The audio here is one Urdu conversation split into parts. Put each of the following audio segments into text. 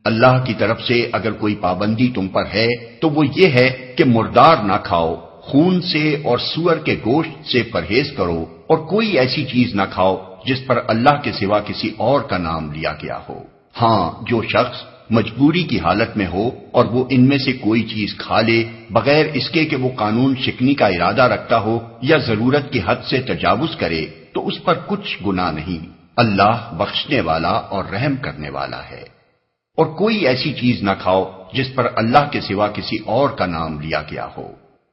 اللہ کی طرف سے اگر کوئی پابندی تم پر ہے تو وہ یہ ہے کہ مردار نہ کھاؤ، خون سے اور سور کے گوشت سے پرہیز کرو، اور کوئی ایسی چیز نہ کھاؤ جس پر اللہ کے سوا کسی اور کا نام لیا گیا ہو۔ ہاں، جو شخص مجبوری کی حالت میں ہو اور وہ ان میں سے کوئی چیز کھا لے بغیر اس کے کہ وہ قانون شکنی کا ارادہ رکھتا ہو یا ضرورت کی حد سے تجاوز کرے تو اس پر کچھ گناہ نہیں، اللہ بخشنے والا اور رحم کرنے والا ہے۔ اور کوئی ایسی چیز نہ کھاؤ جس پر اللہ کے سوا کسی اور کا نام لیا گیا ہو۔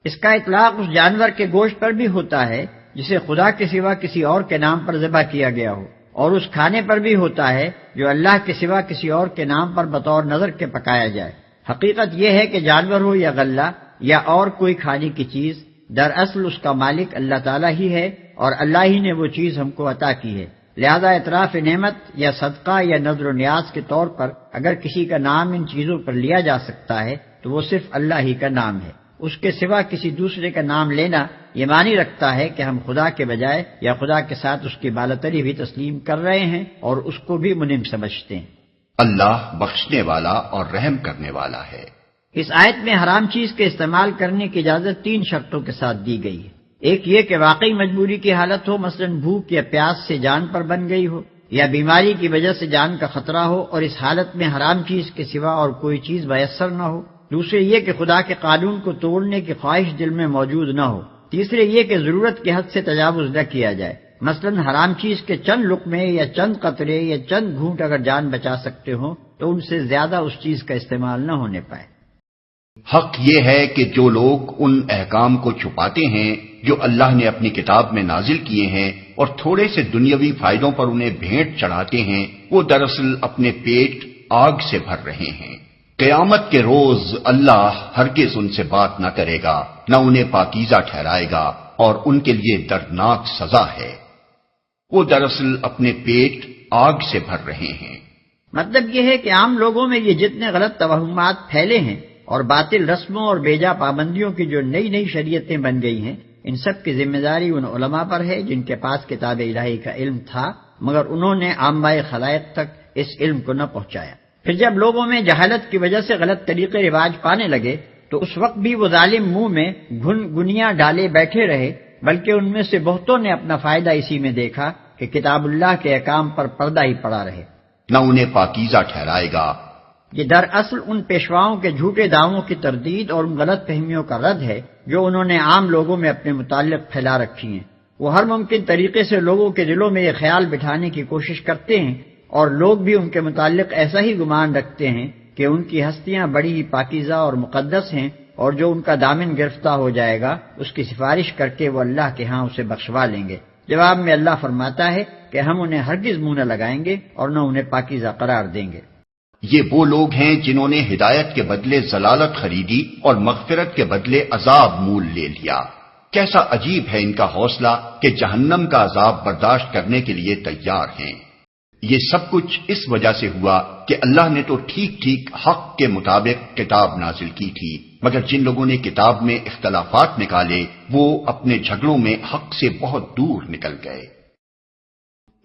اس کا اطلاق اس جانور کے گوشت پر بھی ہوتا ہے جسے خدا کے سوا کسی اور کے نام پر ذبح کیا گیا ہو، اور اس کھانے پر بھی ہوتا ہے جو اللہ کے سوا کسی اور کے نام پر بطور نذر کے پکایا جائے۔ حقیقت یہ ہے کہ جانور ہو یا غلہ یا اور کوئی کھانے کی چیز، دراصل اس کا مالک اللہ تعالیٰ ہی ہے، اور اللہ ہی نے وہ چیز ہم کو عطا کی ہے۔ لہذا اعتراف نعمت یا صدقہ یا نذر و نیاز کے طور پر اگر کسی کا نام ان چیزوں پر لیا جا سکتا ہے تو وہ صرف اللہ ہی کا نام ہے۔ اس کے سوا کسی دوسرے کا نام لینا یہ معنی رکھتا ہے کہ ہم خدا کے بجائے یا خدا کے ساتھ اس کی بالاتری بھی تسلیم کر رہے ہیں اور اس کو بھی منعم سمجھتے ہیں۔ اللہ بخشنے والا اور رحم کرنے والا ہے۔ اس آیت میں حرام چیز کے استعمال کرنے کی اجازت 3 شرطوں کے ساتھ دی گئی ہے۔ ایک یہ کہ واقعی مجبوری کی حالت ہو، مثلا بھوک یا پیاس سے جان پر بن گئی ہو یا بیماری کی وجہ سے جان کا خطرہ ہو اور اس حالت میں حرام چیز کے سوا اور کوئی چیز میسر نہ ہو۔ دوسرے یہ کہ خدا کے قانون کو توڑنے کی خواہش دل میں موجود نہ ہو۔ تیسرے یہ کہ ضرورت کی حد سے تجاوز نہ کیا جائے، مثلا حرام چیز کے چند لقمے یا چند قطرے یا چند گھونٹ اگر جان بچا سکتے ہوں تو ان سے زیادہ اس چیز کا استعمال نہ ہونے پائے۔ حق یہ ہے کہ جو لوگ ان احکام کو چھپاتے ہیں جو اللہ نے اپنی کتاب میں نازل کیے ہیں اور تھوڑے سے دنیاوی فائدوں پر انہیں بھیٹ چڑھاتے ہیں، وہ دراصل اپنے پیٹ آگ سے بھر رہے ہیں۔ قیامت کے روز اللہ ہرگز ان سے بات نہ کرے گا، نہ انہیں پاکیزہ ٹھہرائے گا، اور ان کے لیے دردناک سزا ہے۔ وہ دراصل اپنے پیٹ آگ سے بھر رہے ہیں۔ مطلب یہ ہے کہ عام لوگوں میں یہ جتنے غلط توہمات پھیلے ہیں اور باطل رسموں اور بیجا پابندیوں کی جو نئی نئی شریعتیں بن گئی ہیں، ان سب کی ذمہ داری ان علماء پر ہے جن کے پاس کتاب الہی کا علم تھا مگر انہوں نے عامہ خلائق تک اس علم کو نہ پہنچایا۔ پھر جب لوگوں میں جہالت کی وجہ سے غلط طریقے رواج پانے لگے تو اس وقت بھی وہ ظالم منہ میں گنیاں ڈالے بیٹھے رہے، بلکہ ان میں سے بہتوں نے اپنا فائدہ اسی میں دیکھا کہ کتاب اللہ کے احکام پر پردہ ہی پڑا رہے۔ نہ انہیں پاکیزہ ٹھہرائے گا۔ یہ دراصل ان پیشواؤں کے جھوٹے دعووں کی تردید اور ان غلط فہمیوں کا رد ہے جو انہوں نے عام لوگوں میں اپنے متعلق پھیلا رکھی ہیں۔ وہ ہر ممکن طریقے سے لوگوں کے دلوں میں یہ خیال بٹھانے کی کوشش کرتے ہیں، اور لوگ بھی ان کے متعلق ایسا ہی گمان رکھتے ہیں کہ ان کی ہستیاں بڑی ہی پاکیزہ اور مقدس ہیں، اور جو ان کا دامن گرفتہ ہو جائے گا اس کی سفارش کر کے وہ اللہ کے ہاں اسے بخشوا لیں گے۔ جواب میں اللہ فرماتا ہے کہ ہم انہیں ہرگز منہ نہ لگائیں گے اور نہ انہیں پاکیزہ قرار دیں گے۔ یہ وہ لوگ ہیں جنہوں نے ہدایت کے بدلے ضلالت خریدی اور مغفرت کے بدلے عذاب مول لے لیا۔ کیسا عجیب ہے ان کا حوصلہ کہ جہنم کا عذاب برداشت کرنے کے لیے تیار ہیں۔ یہ سب کچھ اس وجہ سے ہوا کہ اللہ نے تو ٹھیک ٹھیک حق کے مطابق کتاب نازل کی تھی، مگر جن لوگوں نے کتاب میں اختلافات نکالے وہ اپنے جھگڑوں میں حق سے بہت دور نکل گئے۔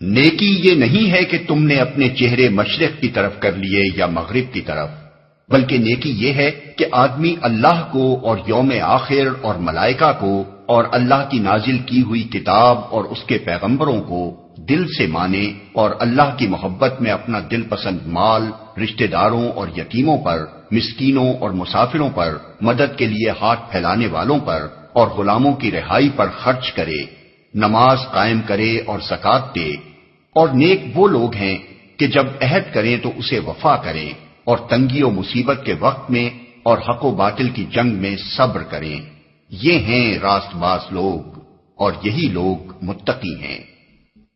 نیکی یہ نہیں ہے کہ تم نے اپنے چہرے مشرق کی طرف کر لیے یا مغرب کی طرف، بلکہ نیکی یہ ہے کہ آدمی اللہ کو اور یوم آخر اور ملائکہ کو اور اللہ کی نازل کی ہوئی کتاب اور اس کے پیغمبروں کو دل سے مانے، اور اللہ کی محبت میں اپنا دل پسند مال رشتہ داروں اور یتیموں پر، مسکینوں اور مسافروں پر، مدد کے لیے ہاتھ پھیلانے والوں پر اور غلاموں کی رہائی پر خرچ کرے، نماز قائم کرے اور زکوٰۃ دے۔ اور نیک وہ لوگ ہیں کہ جب عہد کریں تو اسے وفا کریں، اور تنگی و مصیبت کے وقت میں اور حق و باطل کی جنگ میں صبر کریں۔ یہ ہیں راست باز لوگ، اور یہی لوگ متقی ہیں۔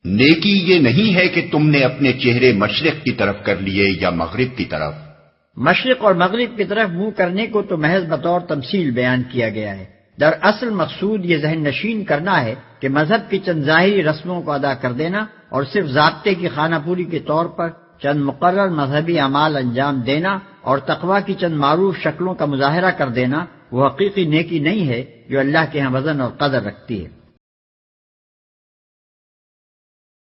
نیکی یہ نہیں ہے کہ تم نے اپنے چہرے مشرق کی طرف کر لیے یا مغرب کی طرف۔ مشرق اور مغرب کی طرف منہ کرنے کو تو محض بطور تمثیل بیان کیا گیا ہے، دراصل مقصود یہ ذہن نشین کرنا ہے کہ مذہب کی چند ظاہری رسموں کو ادا کر دینا اور صرف ضابطے کی خانہ پوری کے طور پر چند مقرر مذہبی اعمال انجام دینا اور تقویٰ کی چند معروف شکلوں کا مظاہرہ کر دینا وہ حقیقی نیکی نہیں ہے جو اللہ کے ہاں وزن اور قدر رکھتی ہے۔